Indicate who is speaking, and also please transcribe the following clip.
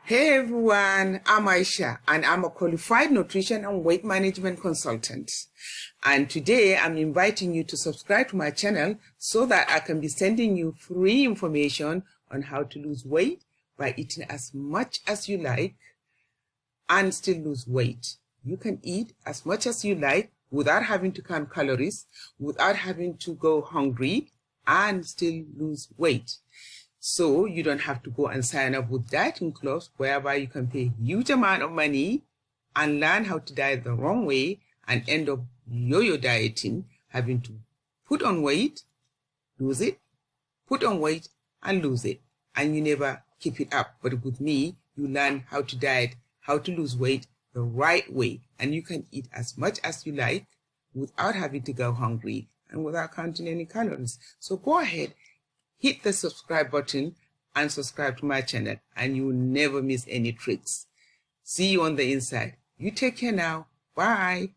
Speaker 1: Hey everyone, I'm Aisha and I'm a qualified nutrition and weight management consultant. And today I'm inviting you to subscribe to my channel so that I can be sending you free information on how to lose weight by eating as much as you like and still lose weight. You can eat as much as you like without having to count calories, without having to go hungry and still lose weight. So you don't have to go and sign up with dieting clubs whereby you can pay a huge amount of money and learn how to diet the wrong way and end up yo-yo dieting, having to put on weight, lose it, put on weight and lose it. And you never keep it up. But with me, you learn how to diet, how to lose weight the right way. And you can eat as much as you like without having to go hungry and without counting any calories. So go ahead, hit the subscribe button and subscribe to my channel and you will never miss any tricks. See you on the inside. You take care now. Bye.